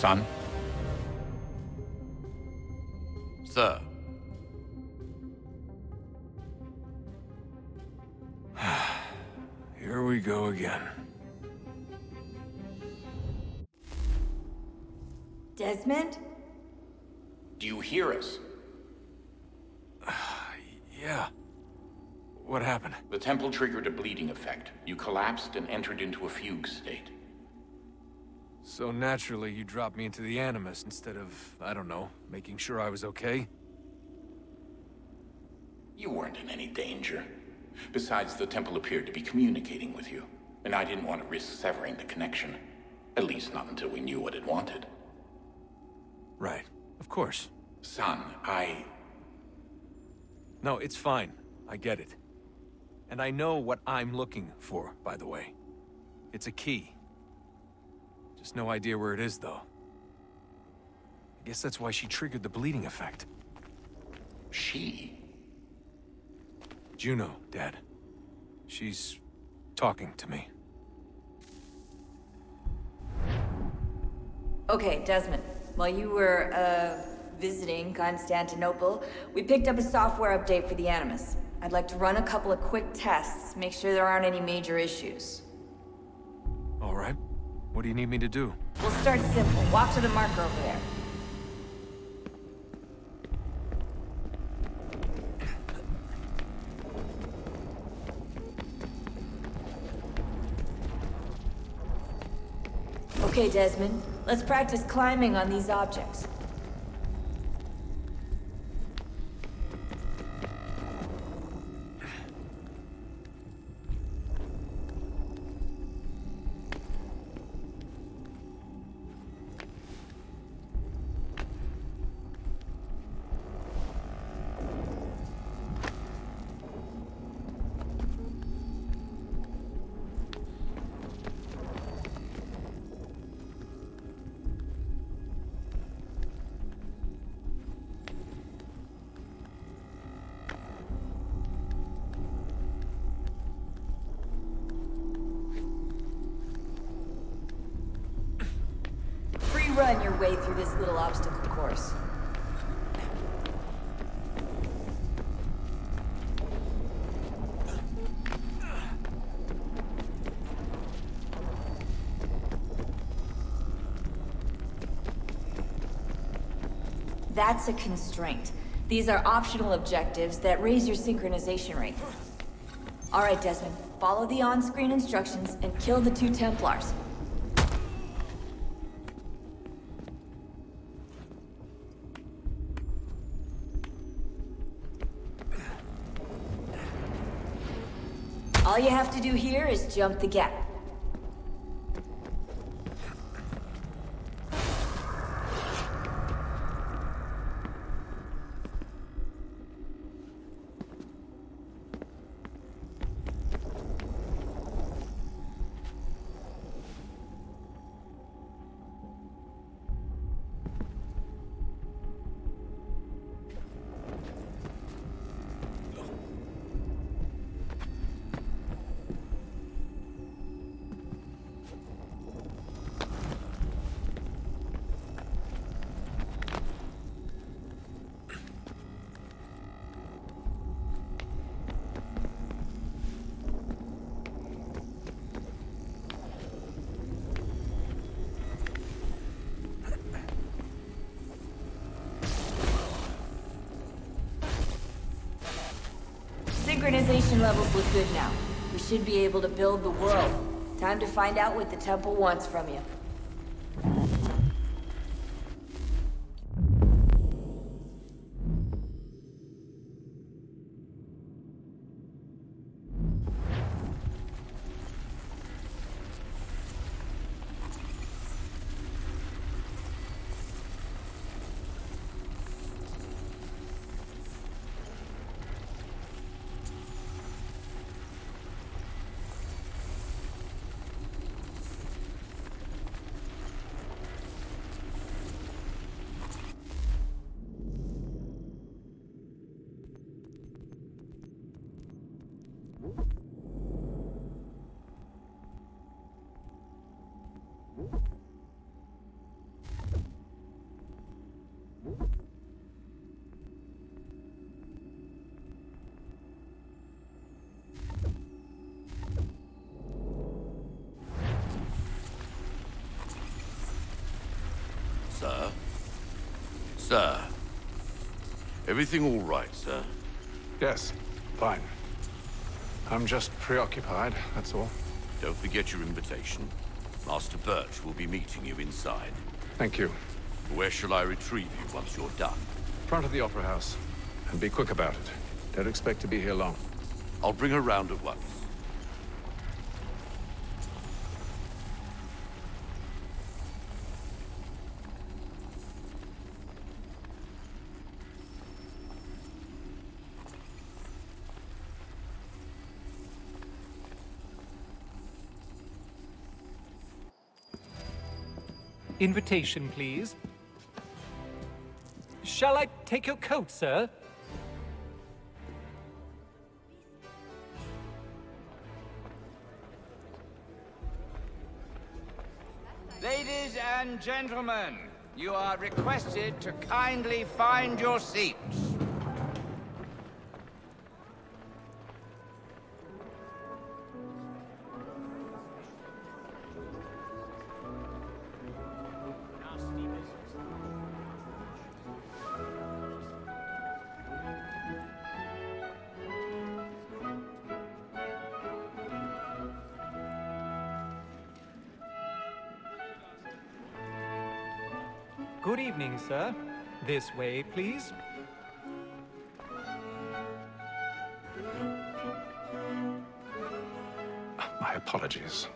Son? Sir. Here we go again. Desmond? Do you hear us? Yeah. What happened? The temple triggered a bleeding effect. You collapsed and entered into a fugue state. So naturally, you dropped me into the Animus instead of, I don't know, making sure I was okay? You weren't in any danger. Besides, the temple appeared to be communicating with you, and I didn't want to risk severing the connection. At least not until we knew what it wanted. Right. Of course. Son, No, it's fine. I get it. And I know what I'm looking for, by the way. It's a key. Just no idea where it is, though. I guess that's why she triggered the bleeding effect. She? Juno, Dad. She's talking to me. Okay, Desmond. While you were, visiting Constantinople, we picked up a software update for the Animus. I'd like to run a couple of quick tests, make sure there aren't any major issues. All right. What do you need me to do? We'll start simple. Walk to the marker over there. Okay, Desmond. Let's practice climbing on these objects. Run your way through this little obstacle course. That's a constraint. These are optional objectives that raise your synchronization rate. All right, Desmond. Follow the on-screen instructions and kill the 2 Templars. All you have to do here is jump the gap. Synchronization levels look good now. We should be able to build the world. Time to find out what the temple wants from you. Sir. Everything all right, sir? Yes, fine. I'm just preoccupied, that's all. Don't forget your invitation. Master Birch will be meeting you inside. Thank you. Where shall I retrieve you once you're done? Front of the Opera House. And be quick about it. Don't expect to be here long. I'll bring her round at once. Invitation, please. Shall I take your coat, sir? Ladies and gentlemen, you are requested to kindly find your seats. Good evening, sir. This way, please. My apologies.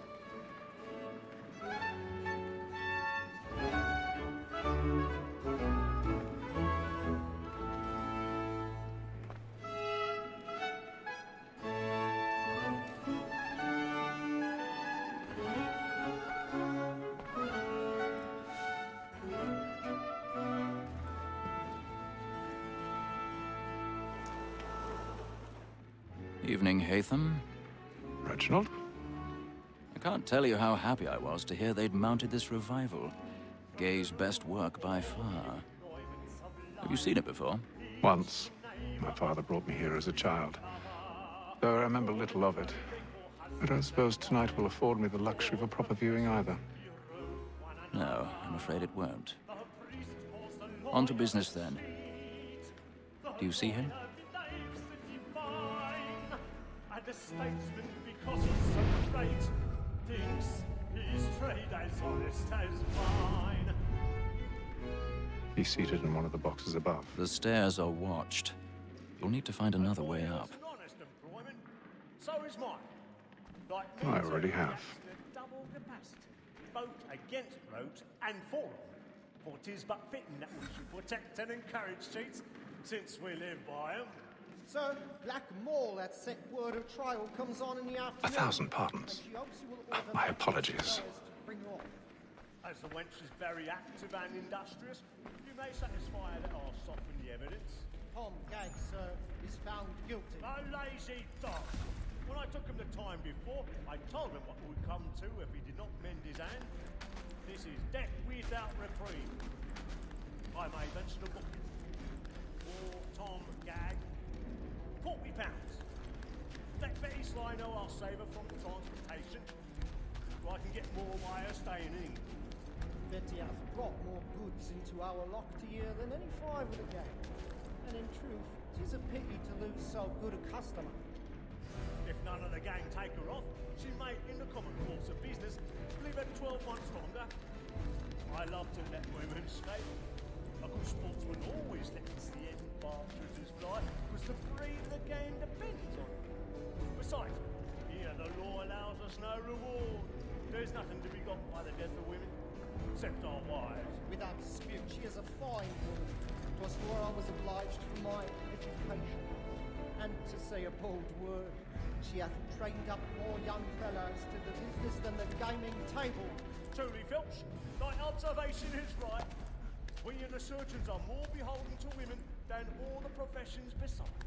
Evening, Haytham. Reginald? I can't tell you how happy I was to hear they'd mounted this revival. Gay's best work by far. Have you seen it before? Once. My father brought me here as a child. Though I remember little of it. I don't suppose tonight will afford me the luxury of a proper viewing either. No, I'm afraid it won't. On to business then. Do you see him? The statesman, because he's so great, thinks his trade as honest as mine. He's seated in one of the boxes above. The stairs are watched. You'll need to find another way up. Honest employment, so is mine. Like I already have. Double capacity, both against roads and for them. For 'tis but fitting that we should protect and encourage cheats, since we live by 'em. Sir, Black Mall, that set word of trial comes on in the afternoon. 1,000 pardons. My apologies. As the wench is very active and industrious, you may satisfy her that I'll soften the evidence. Tom Gag, sir, is found guilty. A lazy dog. When I took him the time before, I told him what would come to if he did not mend his hand. This is death without reprieve. I may venture to book him. For Tom Gag, £40. Let Betty Sly know I'll save her from transportation, so I can get more by her staying in England. Betty hath brought more goods into our locked year than any five of the gang. And in truth, 'tis a pity to lose so good a customer. If none of the gang take her off, she may, in the common course of business, leave her 12 months longer. I love to let women skate. A good sportsman always lets the end partridges fly, because the breed of the game depends on it. Besides, here the law allows us no reward. There's nothing to be got by the death of women, except our wives. Without dispute, she is a fine woman. 'Twas for her I was obliged for my education. And to say a bold word, she hath trained up more young fellows to the business than the gaming table. Truly, Filch, thy observation is right. We and the surgeons are more beholden to women than all the professions besides.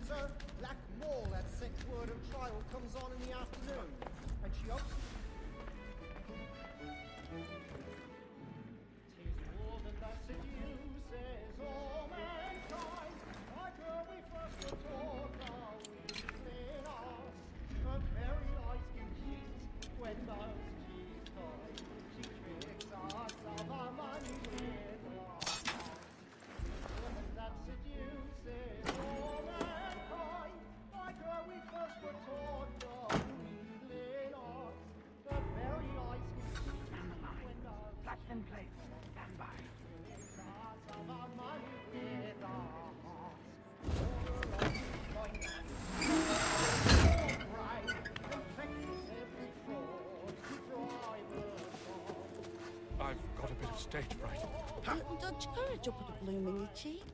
Sir, Black Mall, that set word of trial comes on in the afternoon, and she hopes... 'Tis more than that seduces all mankind, like her we first were taught, now we clean off. Her very eyes can cheat when those cheeks die. She tricks us of our money with us. a bit of stage fright. Don't courage, you'll put a bloom in your cheek.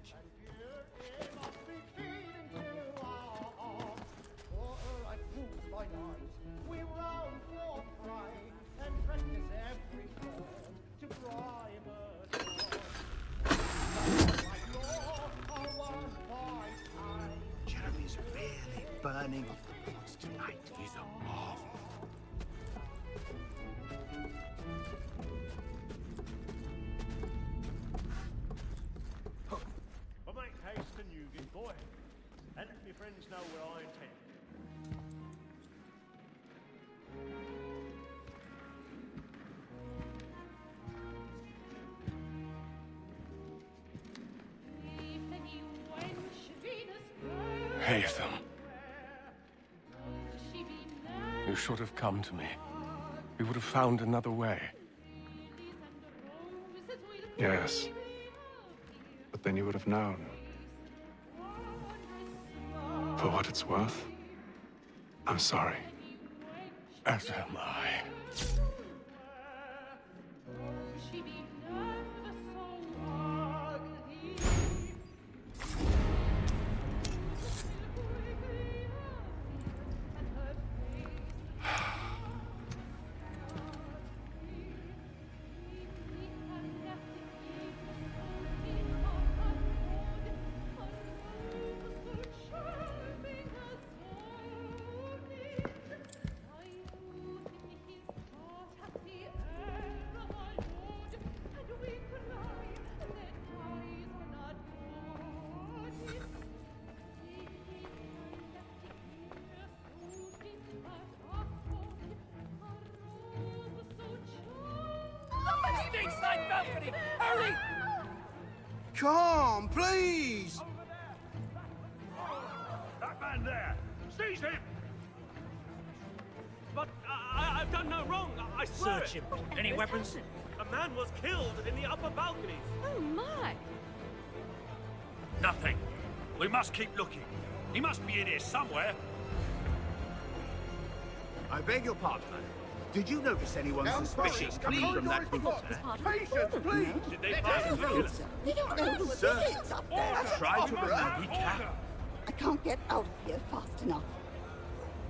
Jeremy's really burning off the plots tonight. He's a marvel. But make haste and you get boy. And my friends know where I intend. Haytham. You should have come to me. We would have found another way. Yes. But then you would have known. For what it's worth, I'm sorry. As am I. Balcony! Hurry! Come, please! That man there! Seize him! But I've done no wrong. I swear. Search him. Any weapons? A man was killed in the upper balconies. Oh my! Nothing. We must keep looking. He must be in here somewhere. I beg your pardon. Did you notice anyone suspicious coming from that window? Patience, please! Did they find the killer? They don't know who it is up there. Try to remember. He can. I can't get out of here fast enough.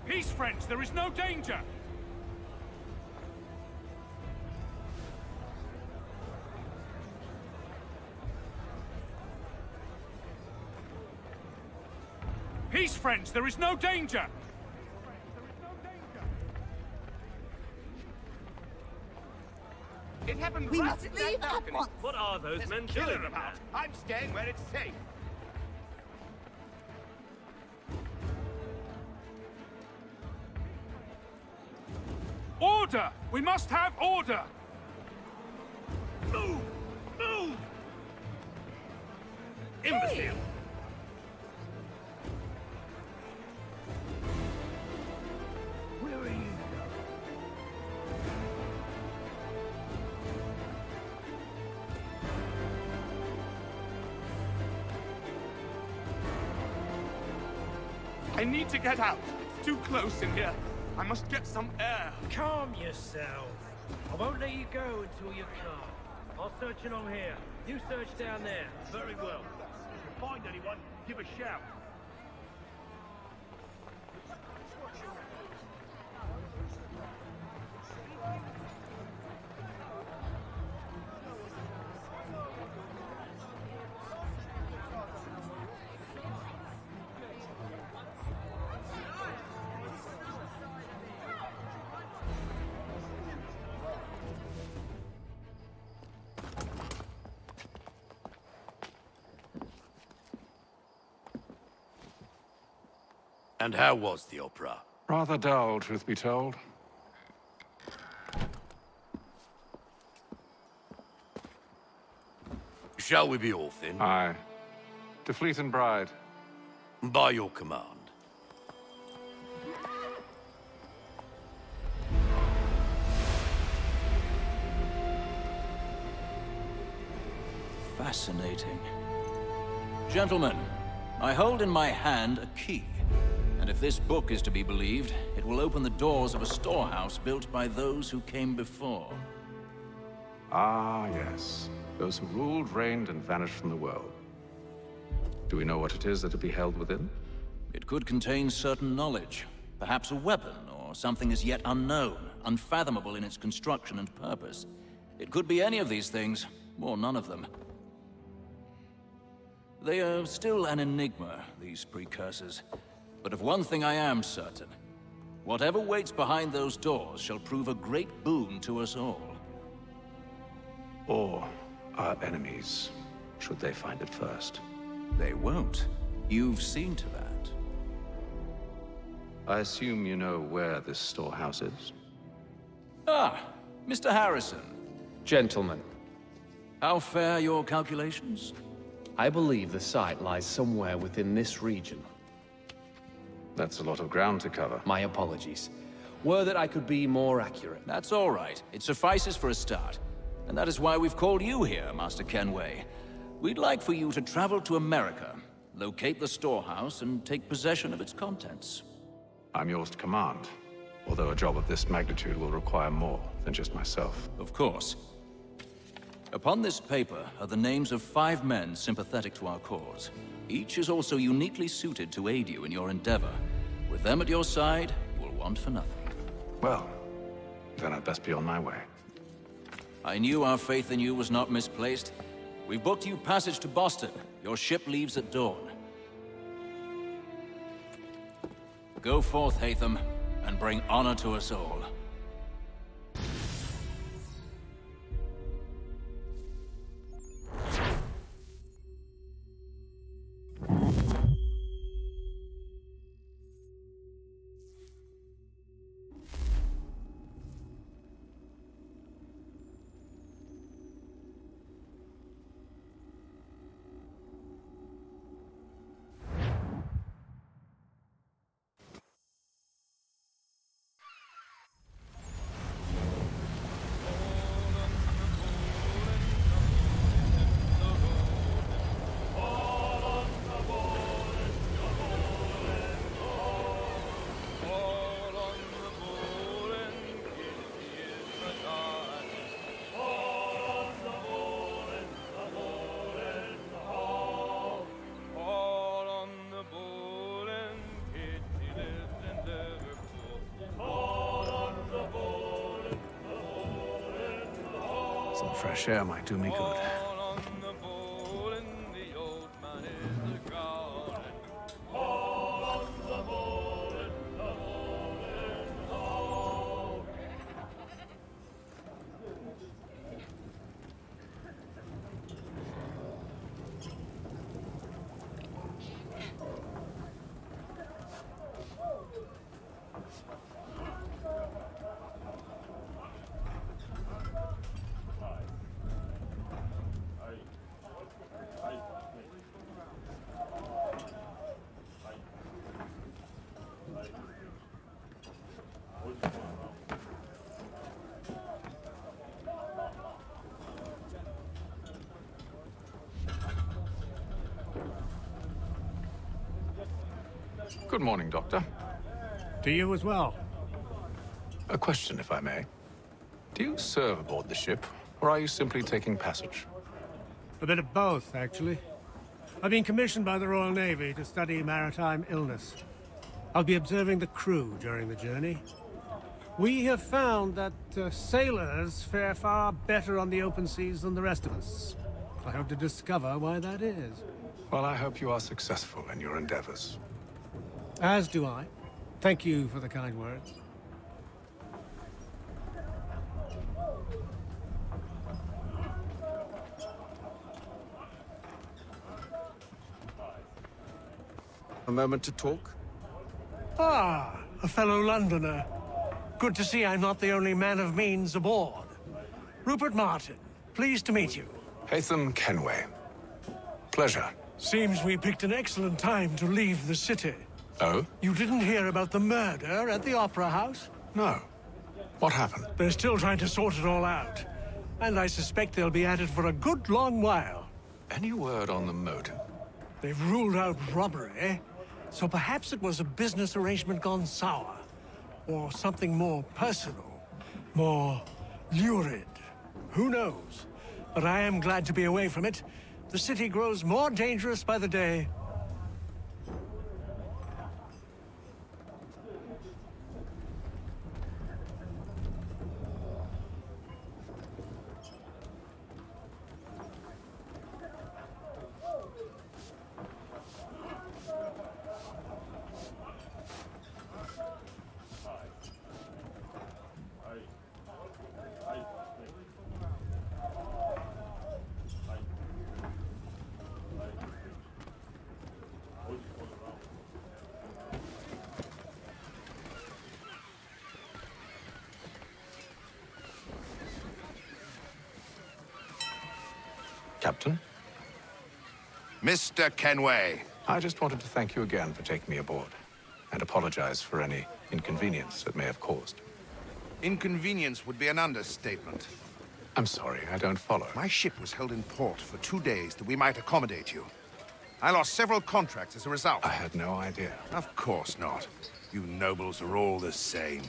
Peace, friends. There is no danger. Peace, friends. There is no danger. It happened We right must in leave that at balcony. once. What are those There's men a killer doing? about. I'm staying where it's safe. Order! We must have order! Move! Move! Imbecile! Where are you? I need to get out. It's too close in here. I must get some air. Calm yourself. I won't let you go until you're calm. I'll search along here. You search down there. Very well. If you find anyone, give a shout. And how was the opera? Rather dull, truth be told. Shall we be off then? Aye. To Fleet and Bride. By your command. Fascinating. Gentlemen, I hold in my hand a key. And if this book is to be believed, it will open the doors of a storehouse built by those who came before. Ah, yes. Those who ruled, reigned, and vanished from the world. Do we know what it is that would be held within? It could contain certain knowledge. Perhaps a weapon, or something as yet unknown, unfathomable in its construction and purpose. It could be any of these things, or none of them. They are still an enigma, these precursors. But of one thing I am certain. Whatever waits behind those doors shall prove a great boon to us all. Or our enemies, should they find it first. They won't. You've seen to that. I assume you know where this storehouse is? Ah, Mr. Harrison. Gentlemen. How fare your calculations? I believe the site lies somewhere within this region. That's a lot of ground to cover. My apologies. Were that I could be more accurate. That's all right. It suffices for a start. And that is why we've called you here, Master Kenway. We'd like for you to travel to America, locate the storehouse, and take possession of its contents. I'm yours to command, although a job of this magnitude will require more than just myself. Of course. Upon this paper are the names of 5 men sympathetic to our cause. Each is also uniquely suited to aid you in your endeavor. With them at your side, you will want for nothing. Well, then I'd best be on my way. I knew our faith in you was not misplaced. We've booked you passage to Boston. Your ship leaves at dawn. Go forth, Hatham, and bring honor to us all. Some fresh air might do me good. Good morning, Doctor. To you as well. A question, if I may. Do you serve aboard the ship, or are you simply taking passage? A bit of both, actually. I've been commissioned by the Royal Navy to study maritime illness. I'll be observing the crew during the journey. We have found that sailors fare far better on the open seas than the rest of us. I hope to discover why that is. Well, I hope you are successful in your endeavors. As do I. Thank you for the kind words. A moment to talk? Ah, a fellow Londoner. Good to see I'm not the only man of means aboard. Rupert Martin, pleased to meet you. Hatham Kenway. Pleasure. Seems we picked an excellent time to leave the city. Oh? You didn't hear about the murder at the Opera House? No. What happened? They're still trying to sort it all out. And I suspect they'll be at it for a good long while. Any word on the motive? They've ruled out robbery, so perhaps it was a business arrangement gone sour. Or something more personal, more lurid. Who knows? But I am glad to be away from it. The city grows more dangerous by the day. Captain? Mr. Kenway. I just wanted to thank you again for taking me aboard, and apologize for any inconvenience it may have caused. Inconvenience would be an understatement. I'm sorry, I don't follow. My ship was held in port for 2 days that we might accommodate you. I lost several contracts as a result. I had no idea. Of course not. You nobles are all the same.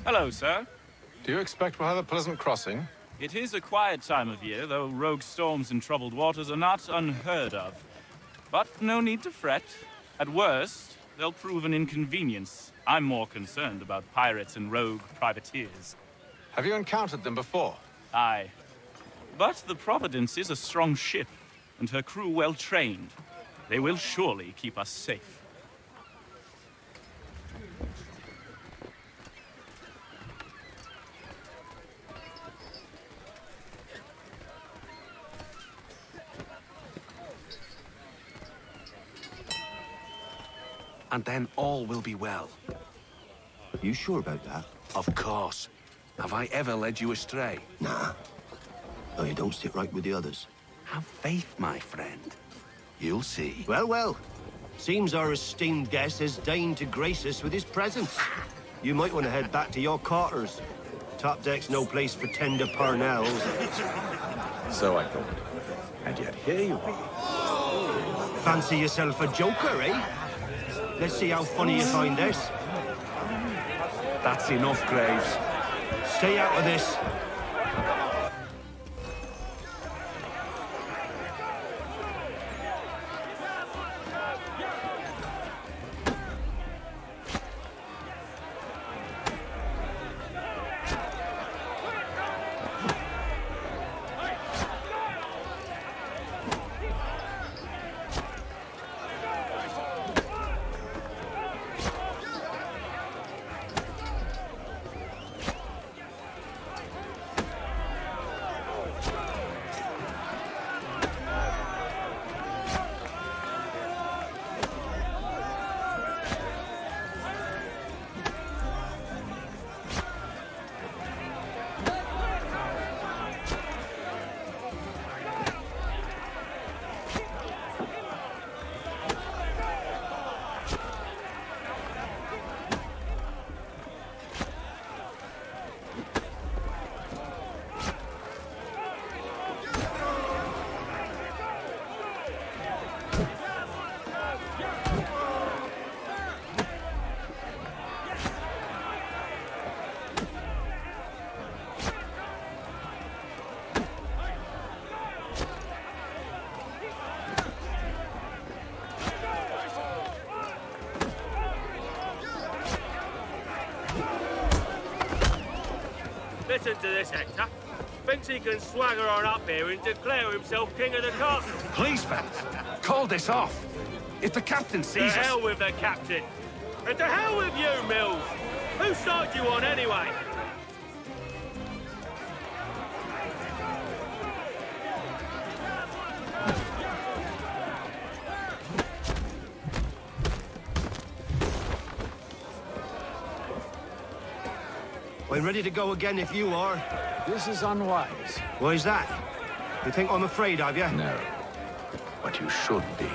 Hello, sir. Do you expect we'll have a pleasant crossing? It is a quiet time of year, though rogue storms and troubled waters are not unheard of. But no need to fret. At worst, they'll prove an inconvenience. I'm more concerned about pirates and rogue privateers. Have you encountered them before? Aye. But the Providence is a strong ship, and her crew well trained. They will surely keep us safe. And then all will be well. You sure about that? Of course. Have I ever led you astray? Nah. No, you don't sit right with the others. Have faith, my friend. You'll see. Well, well. Seems our esteemed guest has deigned to grace us with his presence. You might want to head back to your quarters. Top deck's no place for tender parnells. So I thought. And yet here you are. Fancy yourself a joker, eh? Let's see how funny you find this. That's enough, Graves. Stay out of this. Listen to this, Hector. Thinks he can swagger on up here and declare himself king of the castle. Please, fellas, call this off. If the captain sees us... To hell with the captain. And to hell with you, Mills. Whose side you on, anyway? I'm ready to go again if you are. This is unwise. Why's that? You think I'm afraid of you? No. But you should be.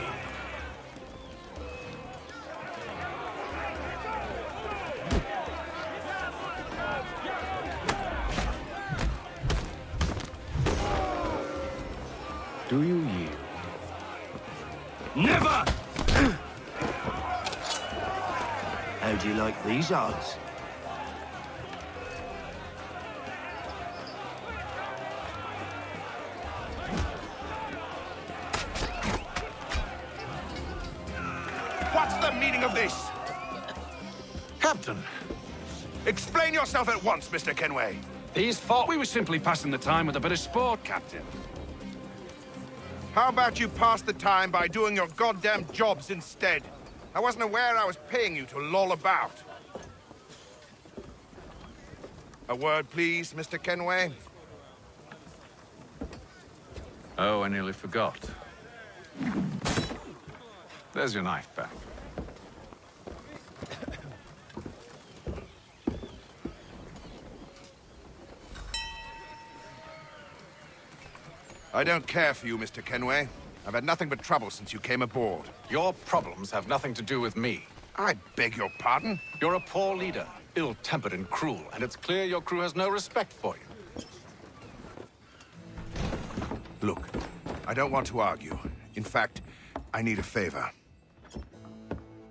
Do you yield? Never! How do you like these odds? What's the meaning of this? Captain! Explain yourself at once, Mr. Kenway. These thought we were simply passing the time with a bit of sport, Captain. How about you pass the time by doing your goddamn jobs instead? I wasn't aware I was paying you to loll about. A word, please, Mr. Kenway. Oh, I nearly forgot. There's your knife back. I don't care for you, Mr. Kenway. I've had nothing but trouble since you came aboard. Your problems have nothing to do with me. I beg your pardon? You're a poor leader, ill-tempered and cruel, and it's clear your crew has no respect for you. Look, I don't want to argue. In fact, I need a favor.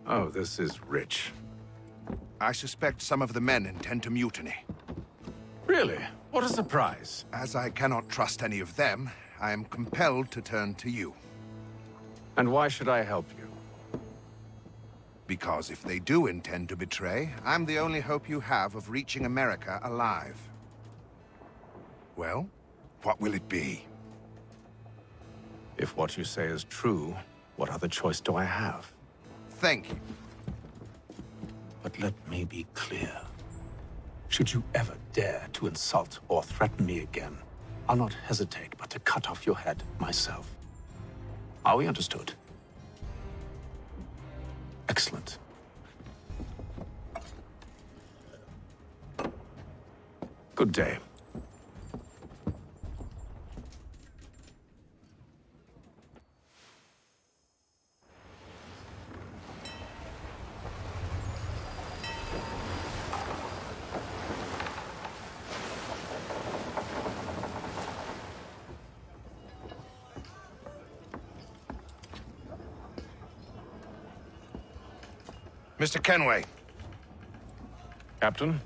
Oh, this is rich. I suspect some of the men intend to mutiny. Really? What a surprise. As I cannot trust any of them, I am compelled to turn to you. And why should I help you? Because if they do intend to betray, I'm the only hope you have of reaching America alive. Well, what will it be? If what you say is true, what other choice do I have? Thank you. But let me be clear. Should you ever dare to insult or threaten me again, I'll not hesitate but to cut off your head myself. Are we understood? Excellent. Good day. Mr. Kenway. Captain?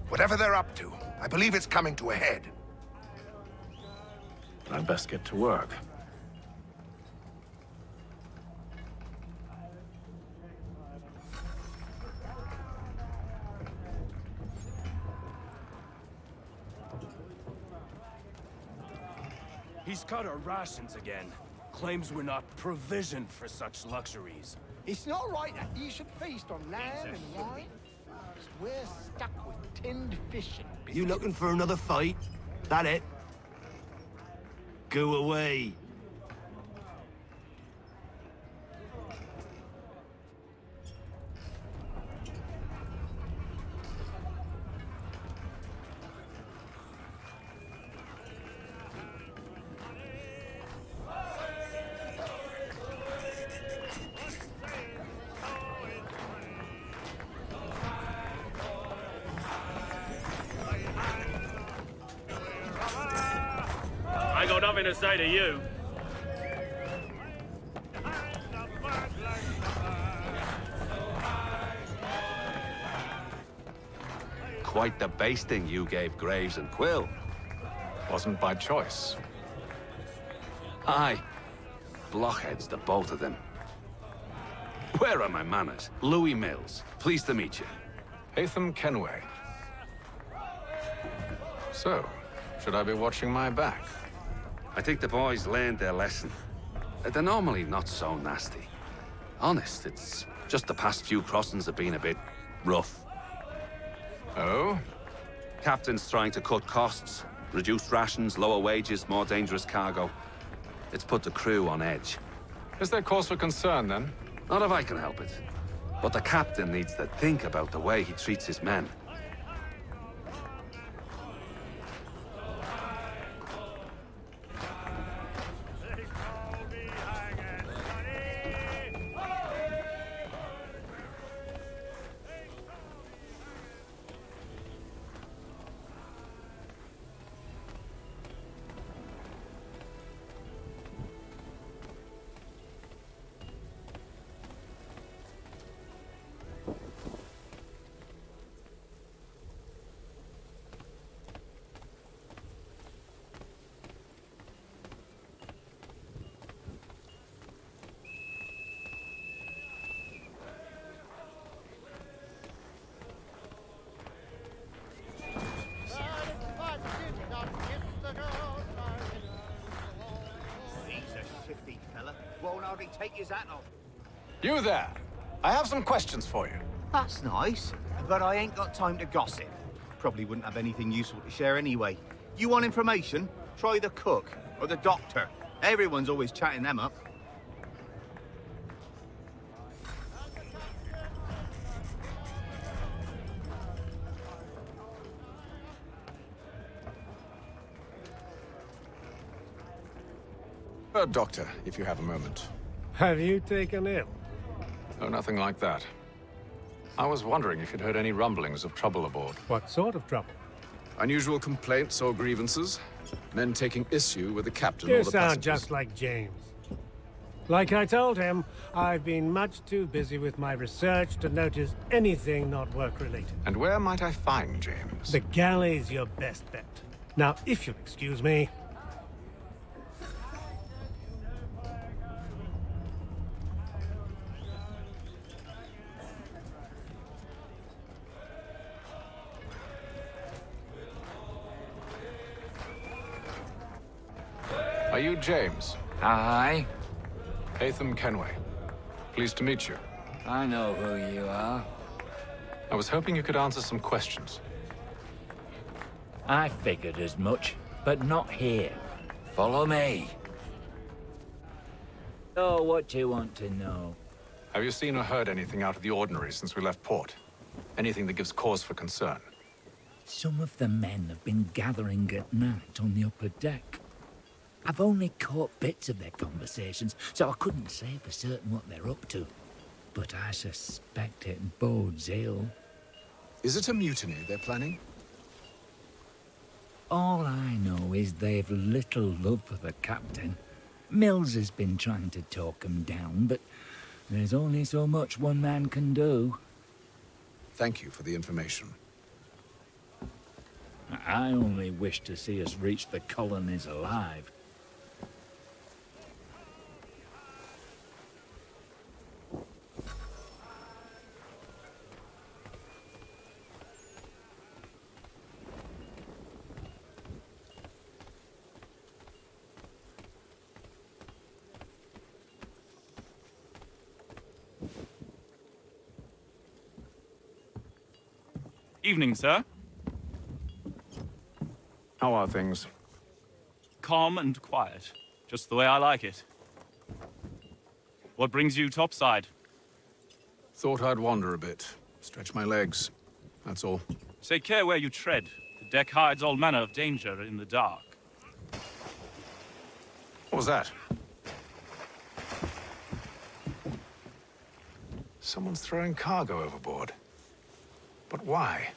Whatever they're up to, I believe it's coming to a head. I'd best get to work. He's cut our rations again. Claims we're not provisioned for such luxuries. It's not right that you should feast on lamb and wine. We're stuck with tinned fish and biscuits. You looking for another fight? That it? Go away. I got nothing to say to you. Quite the basting you gave Graves and Quill. Wasn't by choice. Aye. Blockheads, the both of them. Where are my manners? Louis Mills. Pleased to meet you. Hatham Kenway. So, should I be watching my back? I think the boys learned their lesson. They're normally not so nasty. Honest, it's just the past few crossings have been a bit rough. Oh? Captain's trying to cut costs. Reduced rations, lower wages, more dangerous cargo. It's put the crew on edge. Is there cause for concern, then? Not if I can help it. But the captain needs to think about the way he treats his men. won't hardly take his hat off. You there! I have some questions for you. That's nice, but I ain't got time to gossip. Probably wouldn't have anything useful to share anyway. You want information? Try the cook, or the doctor. Everyone's always chatting them up. Doctor, if you have a moment. Have you taken ill? Oh, nothing like that. I was wondering if you'd heard any rumblings of trouble aboard. What sort of trouble? Unusual complaints or grievances? Men taking issue with the captain or You the sound passengers? just like James. Like I told him, I've been much too busy with my research to notice anything not work-related. And where might I find James? The galley's your best bet. Now, if you'll excuse me... Are you James? Hi. Hatham Kenway. Pleased to meet you. I know who you are. I was hoping you could answer some questions. I figured as much, but not here. Follow me. So, what do you want to know? Have you seen or heard anything out of the ordinary since we left port? Anything that gives cause for concern? Some of the men have been gathering at night on the upper deck. I've only caught bits of their conversations, so I couldn't say for certain what they're up to. But I suspect it bodes ill. Is it a mutiny they're planning? All I know is they've little love for the captain. Mills has been trying to talk him down, but there's only so much one man can do. Thank you for the information. I only wish to see us reach the colonies alive. Evening, sir. How are things? Calm and quiet. Just the way I like it. What brings you topside? Thought I'd wander a bit. Stretch my legs. That's all. Take care where you tread. The deck hides all manner of danger in the dark. What was that? Someone's throwing cargo overboard. But why?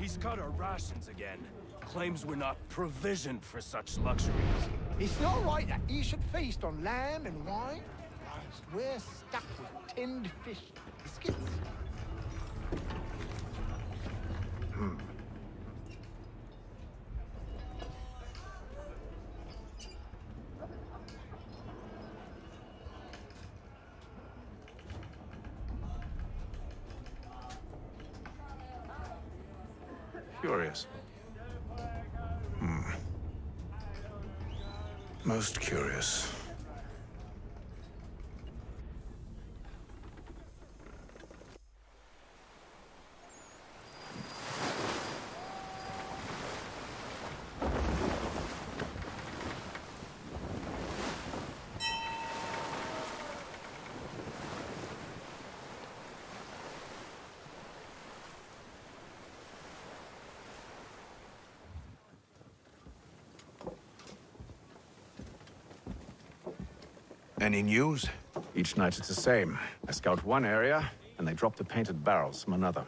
He's cut our rations again. Claims we're not provisioned for such luxuries. It's not right that you should feast on lamb and wine. Whilst we're stuck with tinned fish and biscuits. Curious. Most curious. Any news? Each night it's the same. I scout one area, and they drop the painted barrels from another.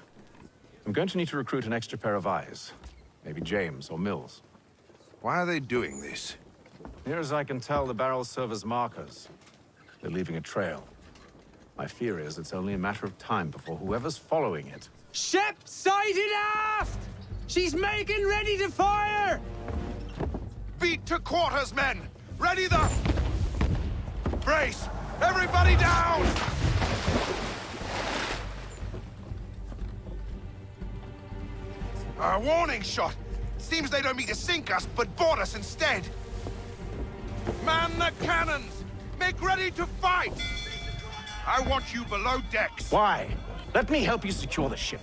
I'm going to need to recruit an extra pair of eyes. Maybe James or Mills. Why are they doing this? Near as I can tell, the barrels serve as markers. They're leaving a trail. My fear is it's only a matter of time before whoever's following it... Ship sighted aft! She's making ready to fire! Beat to quarters, men! Ready the... Brace! Everybody down! A warning shot! Seems they don't mean to sink us, but board us instead! Man the cannons! Make ready to fight! I want you below decks. Why? Let me help you secure the ship.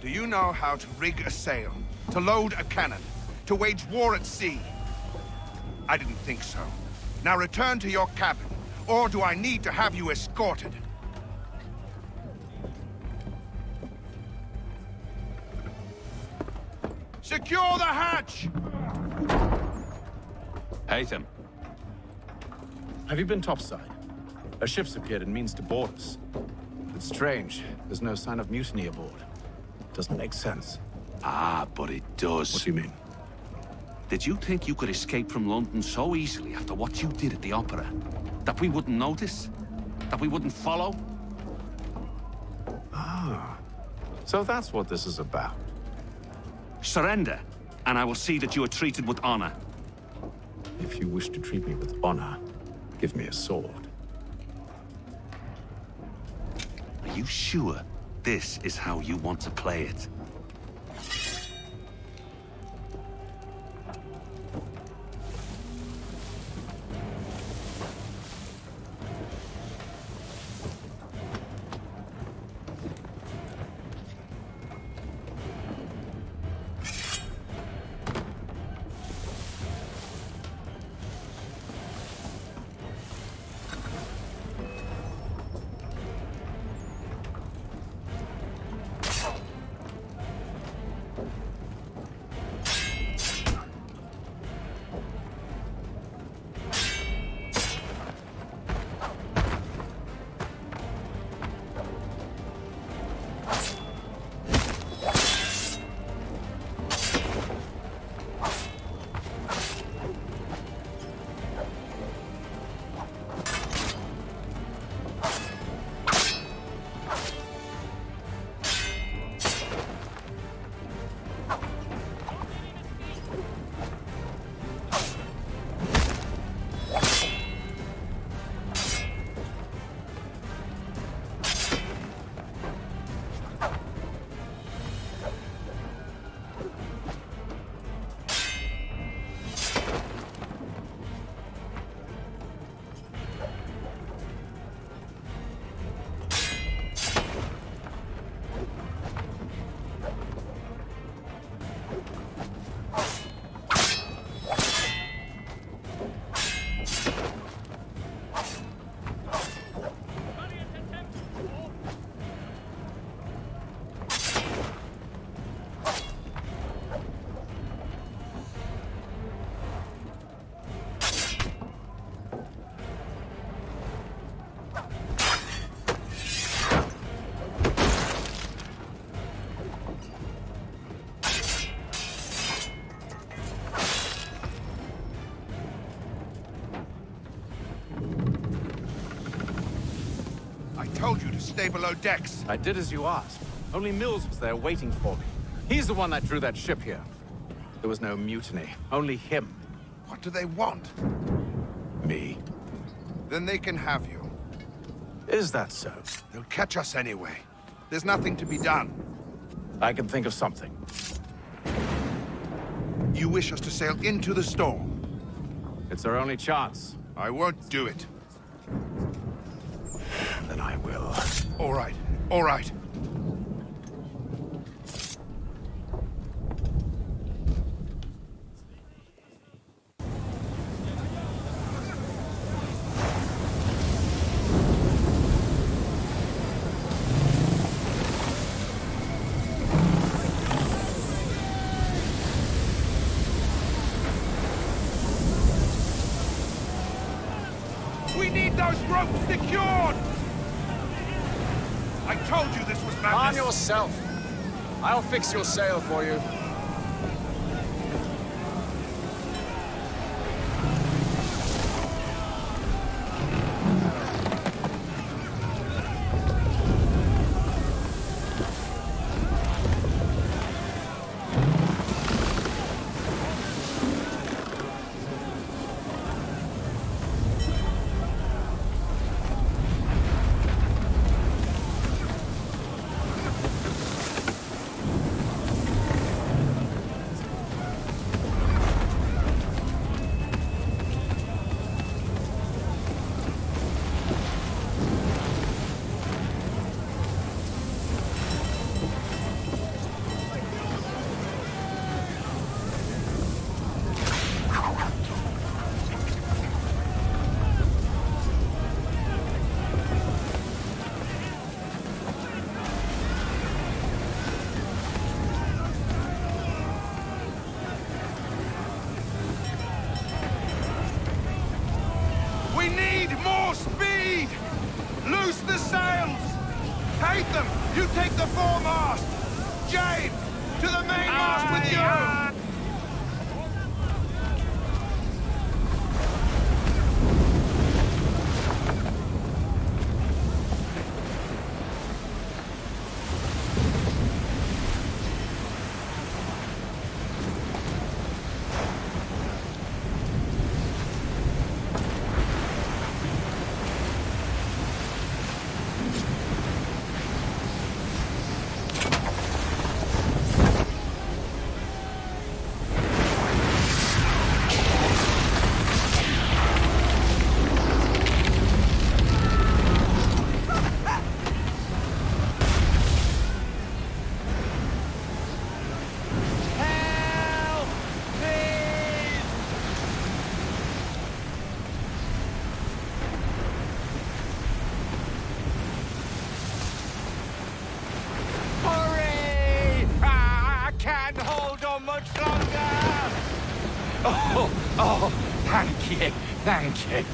Do you know how to rig a sail? To load a cannon? To wage war at sea? I didn't think so. Now return to your cabin, or do I need to have you escorted? Secure the hatch! Haytham. Have you been topside? A ship's appeared and means to board us. It's strange. There's no sign of mutiny aboard. Doesn't make sense. Ah, but it does. What do you mean? Did you think you could escape from London so easily after what you did at the opera? That we wouldn't notice? That we wouldn't follow? Ah. So that's what this is about. Surrender, and I will see that you are treated with honor. If you wish to treat me with honor, give me a sword. Are you sure this is how you want to play it? I told you to stay below decks. I did as you asked. Only Mills was there waiting for me. He's the one that drew that ship here. There was no mutiny, only him. What do they want? Me. Then they can have you. Is that so? They'll catch us anyway. There's nothing to be done. I can think of something. You wish us to sail into the storm? It's our only chance. I won't do it. Then I will. All right, all right. We need those ropes secured! I told you this was madness! Arm yourself! I'll fix your sail for you. Take them! You take the foremast! James! To the mainmast with you! Oh, thank you, thank you.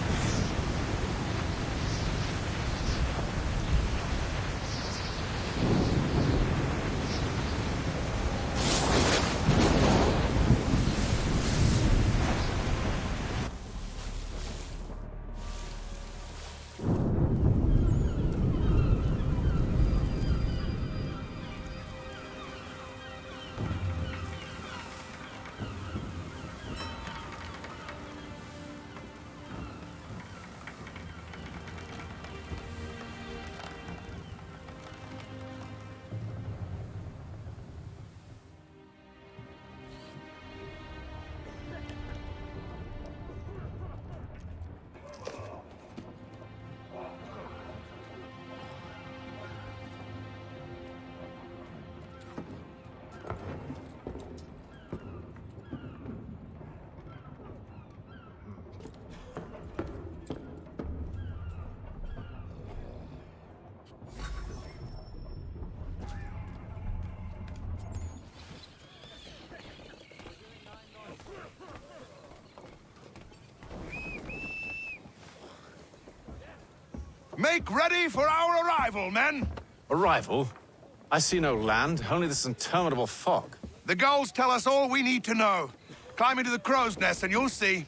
Make ready for our arrival, men! Arrival? I see no land, only this interminable fog. The gulls tell us all we need to know. Climb into the crow's nest and you'll see.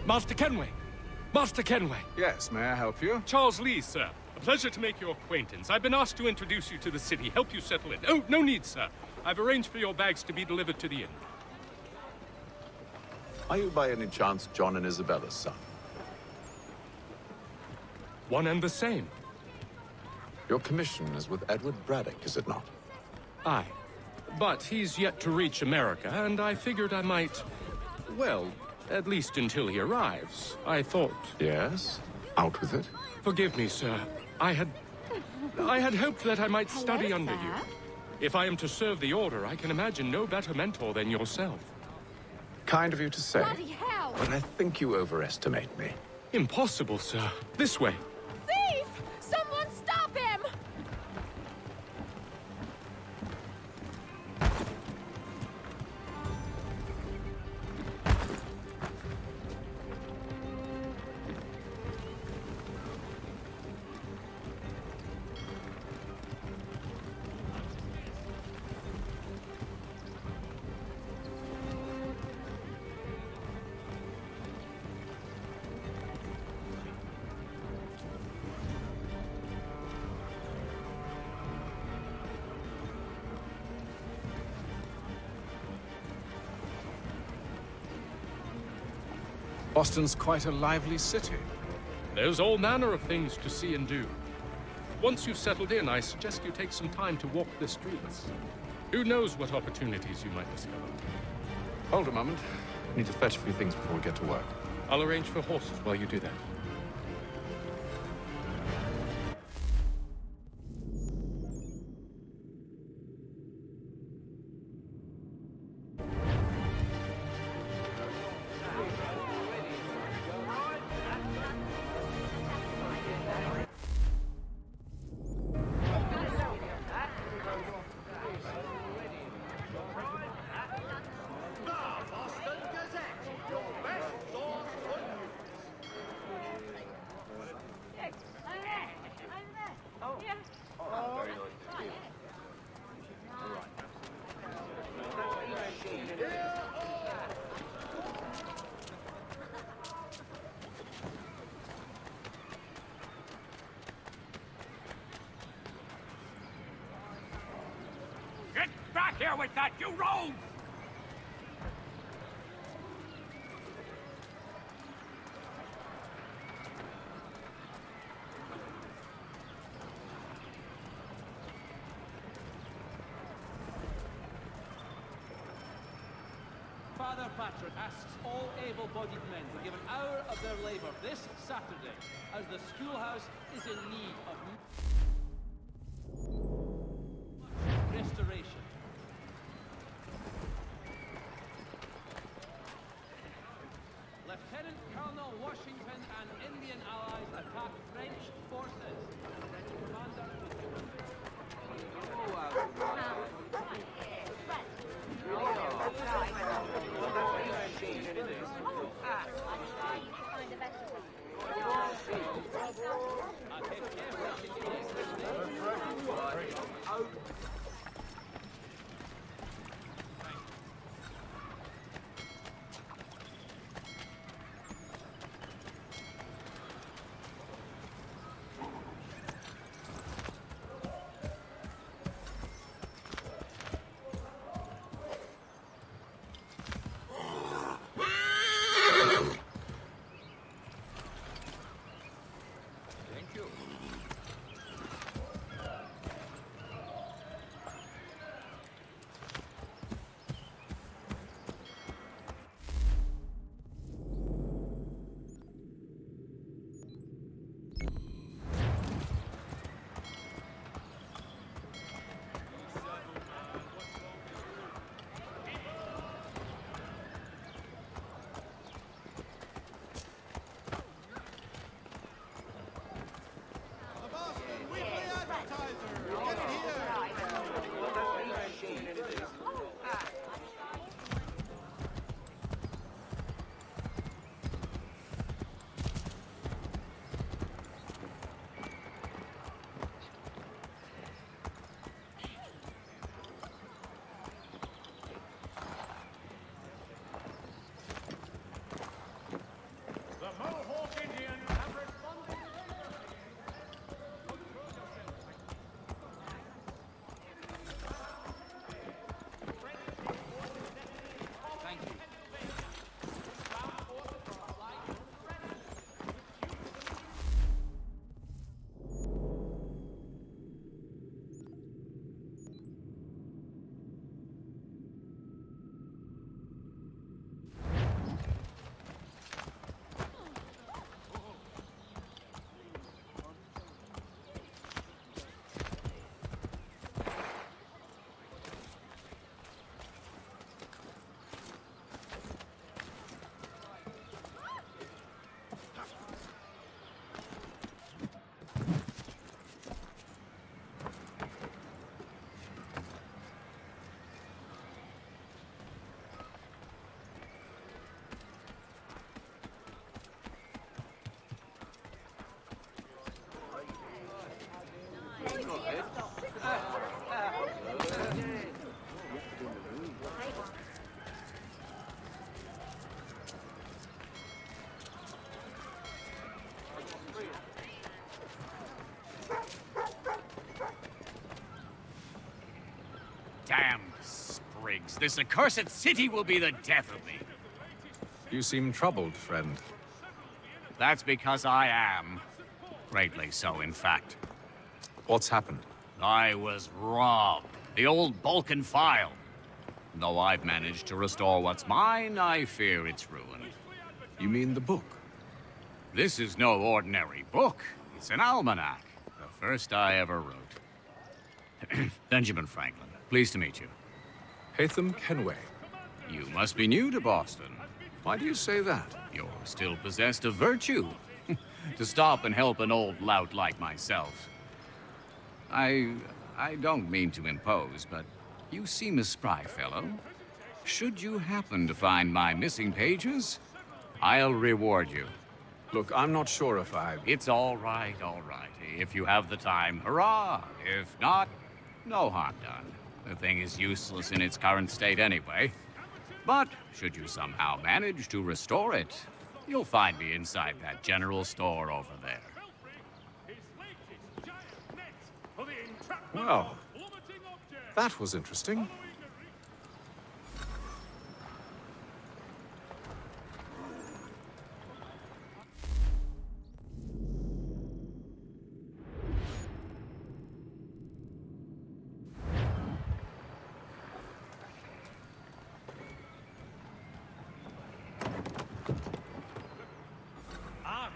Master Kenway! Master Kenway! Yes, may I help you? Charles Lee, sir. A pleasure to make your acquaintance. I've been asked to introduce you to the city, help you settle in. Oh, no need, sir. I've arranged for your bags to be delivered to the inn. Are you by any chance John and Isabella's son? One and the same. Your commission is with Edward Braddock, is it not? Aye. But he's yet to reach America, and I figured I might, well, At least until he arrives. I thought... Yes? Out with it. Forgive me, sir. I had hoped that I might study under you. If I am to serve the Order, I can imagine no better mentor than yourself. Kind of you to say. Bloody hell! But I think you overestimate me. Impossible, sir. This way. Thief! Someone stop him! Boston's quite a lively city. There's all manner of things to see and do. Once you've settled in, I suggest you take some time to walk the streets. Who knows what opportunities you might discover. Hold a moment. Need to fetch a few things before we get to work. I'll arrange for horses while you do that. Back here with that, you rogue! Father Patrick asks all able-bodied men to give an hour of their labor this Saturday, as the schoolhouse is in need of restoration. Lieutenant Colonel Washington and Indian allies attack French forces. Commander... Damn sprigs. This accursed city will be the death of me. You seem troubled, friend. That's because I am. Greatly so, in fact. What's happened? I was robbed. The old Balkan file. Though I've managed to restore what's mine, I fear it's ruined. You mean the book? This is no ordinary book. It's an almanac. The first I ever wrote. Benjamin Franklin, pleased to meet you. Haytham Kenway. You must be new to Boston. Why do you say that? You're still possessed of virtue. To stop and help an old lout like myself. I don't mean to impose, but you seem a spry fellow. Should you happen to find my missing pages, I'll reward you. Look, I'm not sure if I... It's all right, all right. If you have the time, hurrah! If not, no harm done. The thing is useless in its current state anyway. But should you somehow manage to restore it, you'll find me inside that general store over there. Well, that was interesting.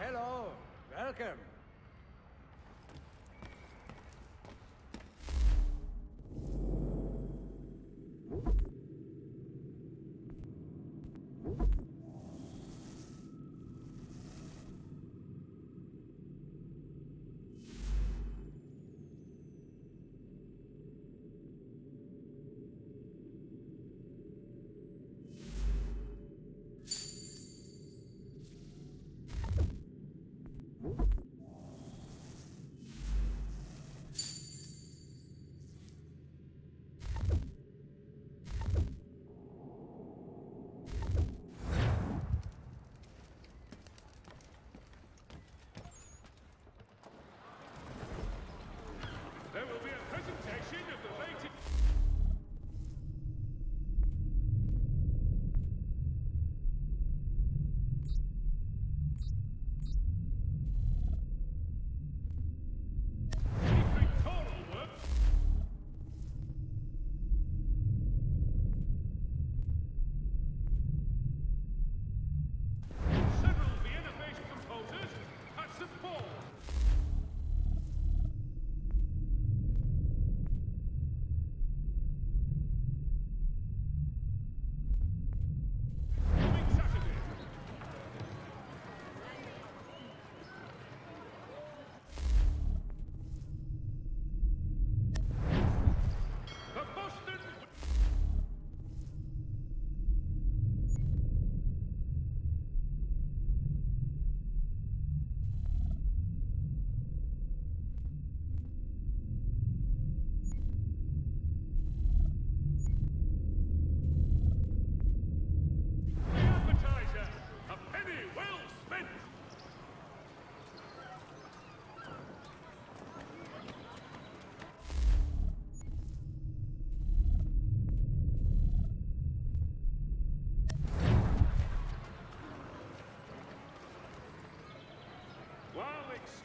Hello. Welcome.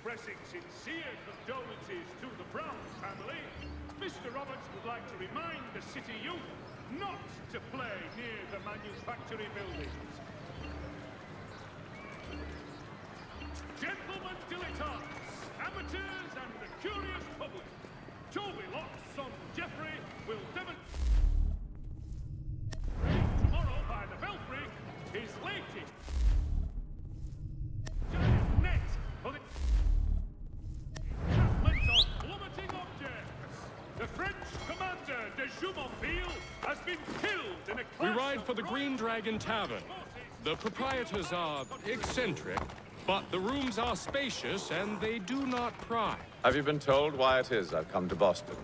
Expressing sincere condolences to the Brown family, Mr. Roberts would like to remind the city youth not to play near the manufactory buildings. Gentlemen dilettantes, amateurs and the curious public, Toby Locke's son Jeffrey will demonstrate tomorrow by the Belfry his latest giant net for the The French commander de Jumonville has been killed in a clash. We ride for the Green Dragon Tavern. The proprietors are eccentric, But the rooms are spacious, and they do not pry. Have you been told why it is I've come to Boston?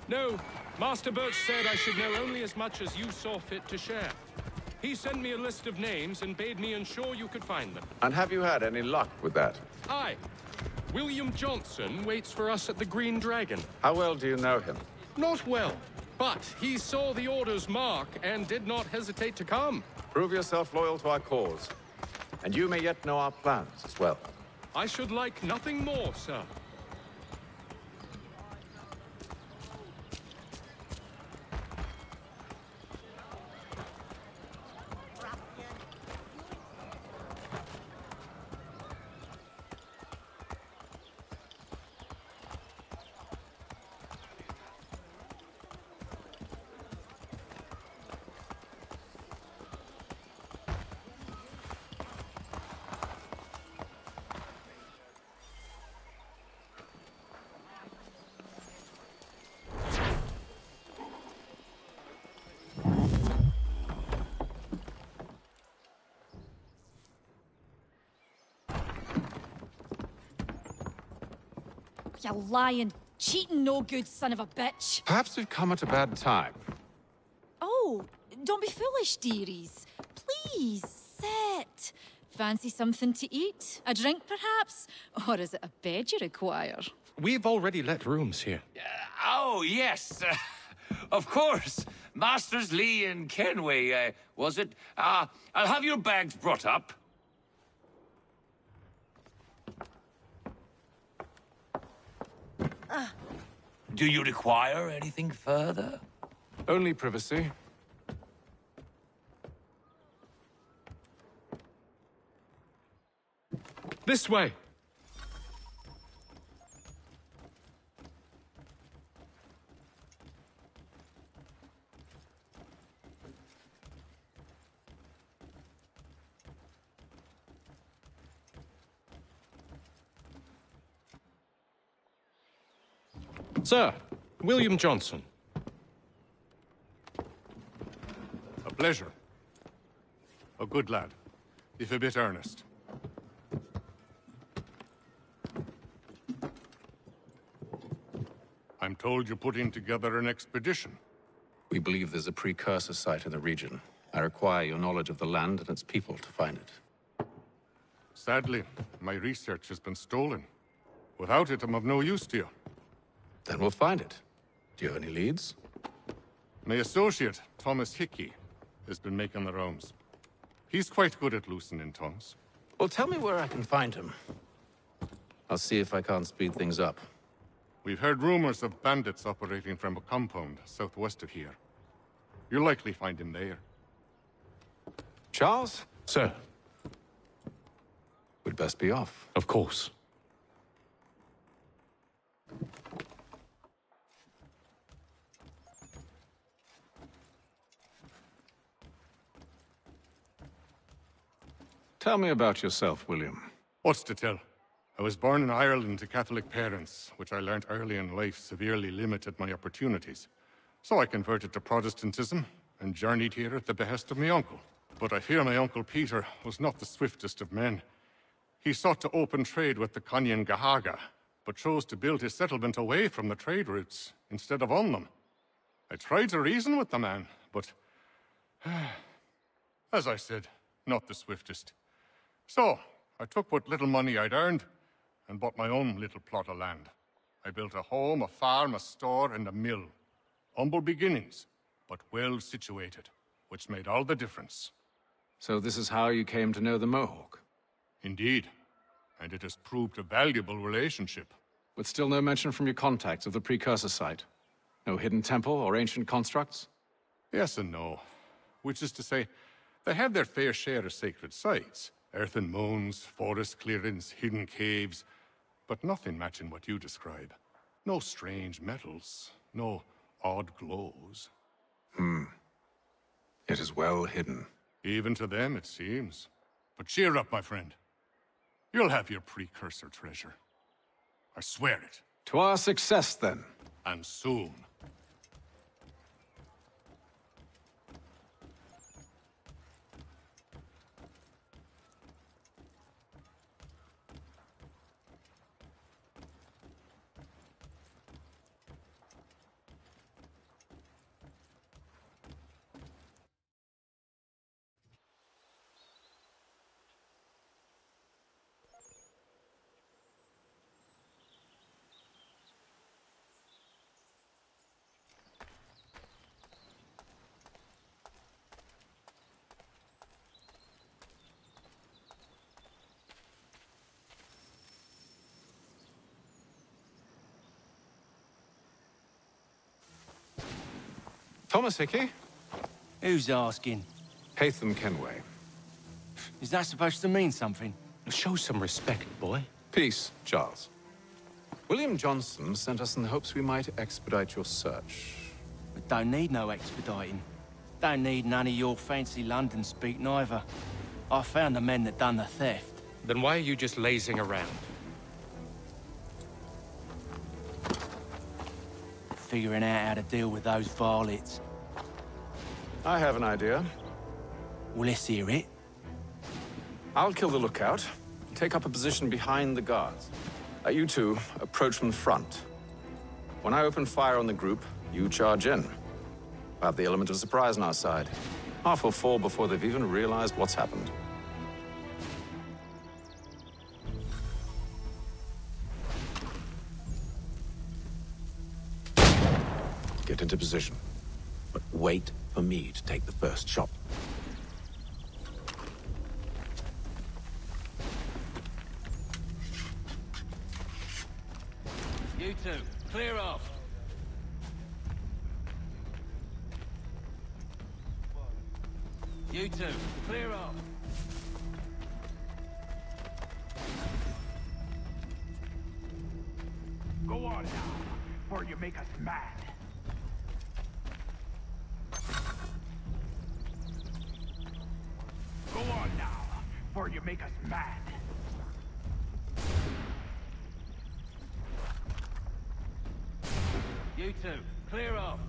No. Master Birch said I should know only as much as you saw fit to share. He sent me a list of names and bade me ensure you could find them. And have you had any luck with that? Aye. William Johnson waits for us at the Green Dragon. How well do you know him? Not well, but he saw the Order's mark and did not hesitate to come. Prove yourself loyal to our cause. And you may yet know our plans as well. I should like nothing more, sir. You lying, cheating, no good son of a bitch. Perhaps we've come at a bad time. Oh, don't be foolish, dearies. Please, sit. Fancy something to eat? A drink, perhaps? Or is it a bed you require? We've already let rooms here. Oh, yes. Of course. Masters Lee and Kenway, was it? I'll have your bags brought up. Do you require anything further? Only privacy. This way. Sir, William Johnson. A pleasure. A good lad, if a bit earnest. I'm told you're putting together an expedition. We believe there's a precursor site in the region. I require your knowledge of the land and its people to find it. Sadly, my research has been stolen. Without it, I'm of no use to you. Then we'll find it. Do you have any leads? My associate, Thomas Hickey, has been making the rounds. He's quite good at loosening tongues. Well, tell me where I can find him. I'll see if I can't speed things up. We've heard rumors of bandits operating from a compound southwest of here. You'll likely find him there. Charles? Sir. We'd best be off. Of course. Tell me about yourself, William. What's to tell? I was born in Ireland to Catholic parents, which I learned early in life severely limited my opportunities. So I converted to Protestantism and journeyed here at the behest of my uncle. But I fear my uncle Peter was not the swiftest of men. He sought to open trade with the Conyan Gahaga, but chose to build his settlement away from the trade routes instead of on them. I tried to reason with the man, but as I said, not the swiftest. So, I took what little money I'd earned and bought my own little plot of land. I built a home, a farm, a store, and a mill. Humble beginnings, but well situated, which made all the difference. So this is how you came to know the Mohawk? Indeed, and it has proved a valuable relationship. But still no mention from your contacts of the precursor site? No hidden temple or ancient constructs? Yes and no. Which is to say, they have their fair share of sacred sites. Earthen mounds, forest clearings, hidden caves, but nothing matching what you describe. No strange metals, no odd glows. It is well hidden. Even to them, it seems. But cheer up, my friend. You'll have your precursor treasure. I swear it. To our success, then. And soon. Thomas Hickey? Who's asking? Haytham Kenway. Is that supposed to mean something? Show some respect, boy. Peace, Charles. William Johnson sent us in the hopes we might expedite your search. We don't need no expediting. Don't need none of your fancy London speak neither. I found the men that done the theft. Then why are you just lazing around? Figuring out how to deal with those varlets. I have an idea. Well, let's hear it. I'll kill the lookout, take up a position behind the guards. You two approach from the front. When I open fire on the group, you charge in. We'll have the element of surprise on our side. Half will fall before they've even realized what's happened. Get into position, but wait for me to take the first shot. You two, clear off. You two, clear off. Go on now, before you make us mad. Go on now, before you make us mad. You two, clear off.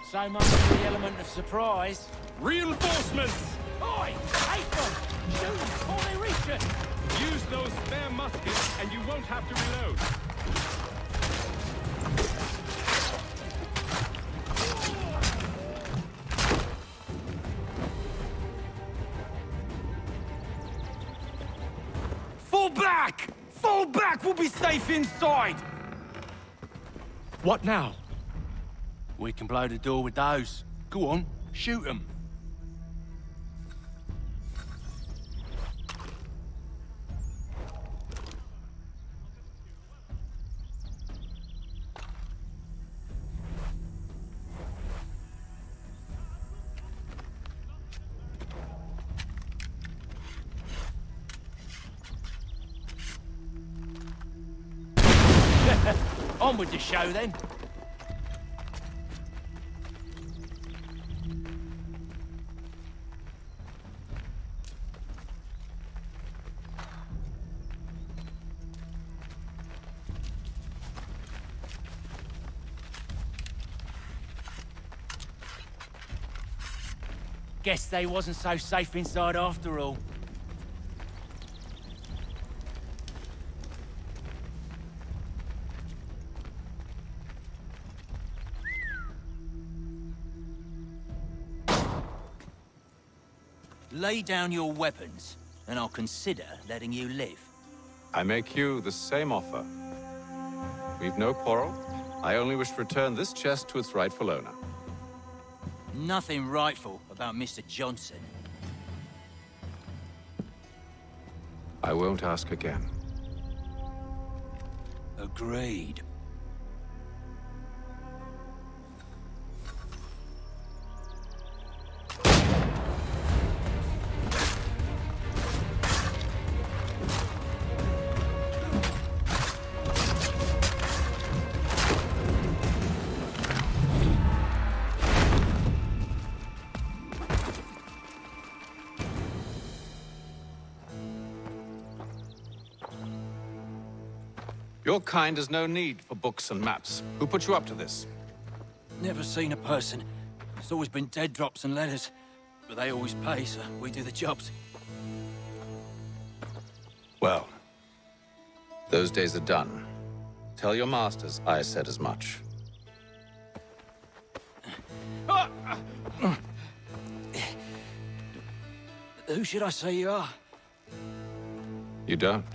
So much for the element of surprise. Reinforcements! Oi! Hate them! Shoot before they reach it! Use those spare muskets and you won't have to reload. Fall back! Fall back! We'll be safe inside! What now? We can blow the door with those. Go on, shoot them. On with the show then. Guess they wasn't so safe inside after all. Lay down your weapons, and I'll consider letting you live. I make you the same offer. We've no quarrel. I only wish to return this chest to its rightful owner. Nothing rightful about Mr. Johnson. I won't ask again. Agreed. Your kind has no need for books and maps. Who put you up to this? Never seen a person. It's always been dead drops and letters. But they always pay, so we do the jobs. Well, those days are done. Tell your masters I said as much. Who should I say you are? You don't?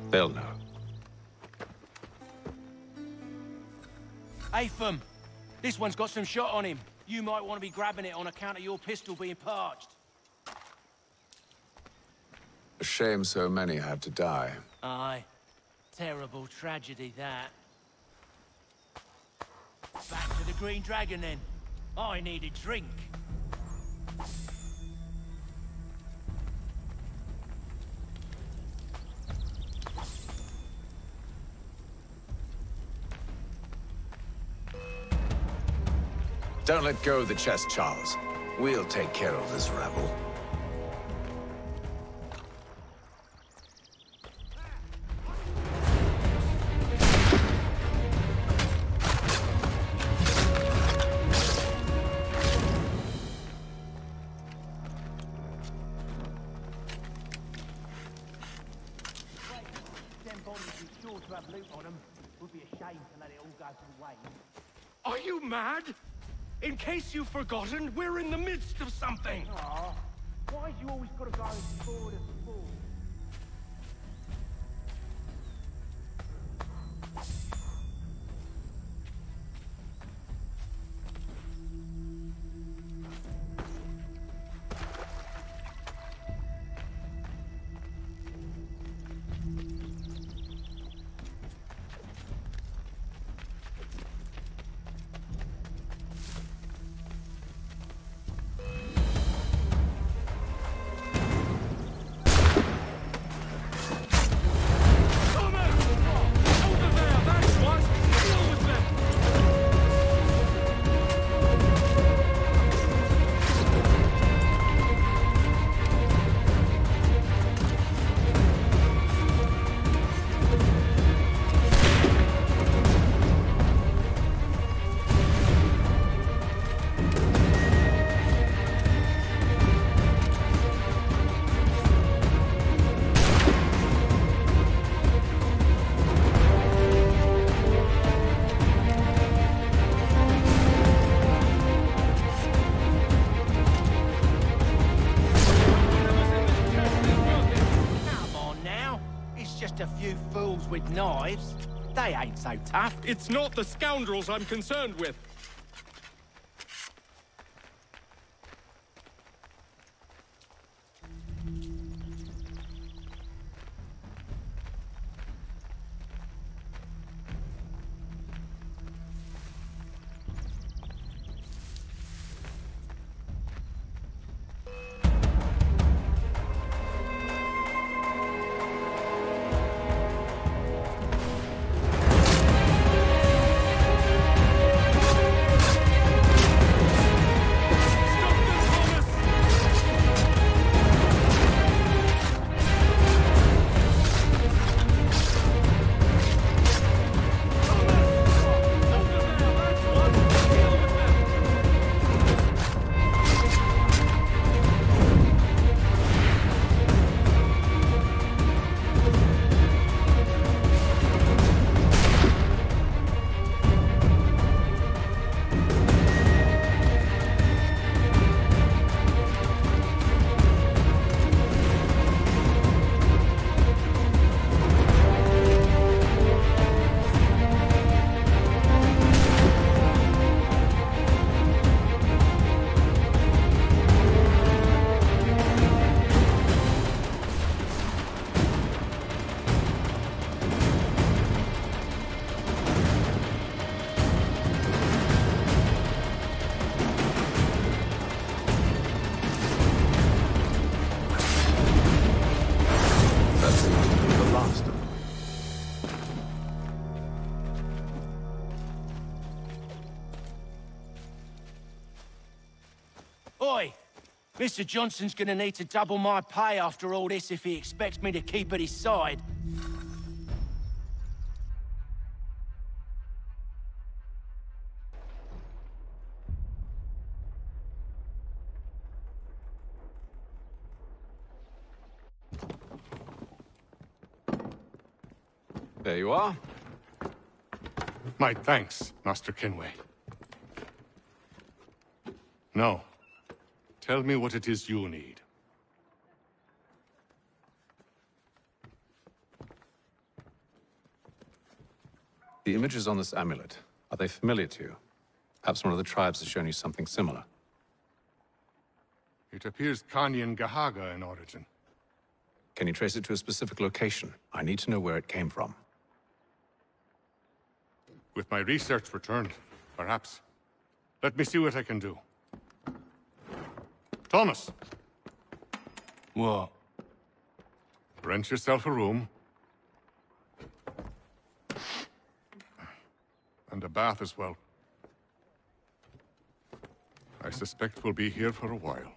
They'll know. Atham, this one's got some shot on him. You might want to be grabbing it on account of your pistol being parched. A shame so many had to die. Aye. Terrible tragedy, that. Back to the Green Dragon, then. I need a drink. Don't let go of the chest, Charles. We'll take care of this rabble. Are you mad? In case you've forgotten, we're in the midst of something. Aw, why's you always gotta go forward and forward? A few fools with knives. They ain't so tough. It's not the scoundrels I'm concerned with. Oi! Mr. Johnson's gonna need to double my pay after all this if he expects me to keep at his side. There you are. My thanks, Master Kenway. Now, tell me what it is you need. The images on this amulet, are they familiar to you? Perhaps one of the tribes has shown you something similar. It appears Kanyan Gahaga in origin. Can you trace it to a specific location? I need to know where it came from. With my research returned, perhaps. Let me see what I can do. Thomas! What? Rent yourself a room. And a bath as well. I suspect we'll be here for a while.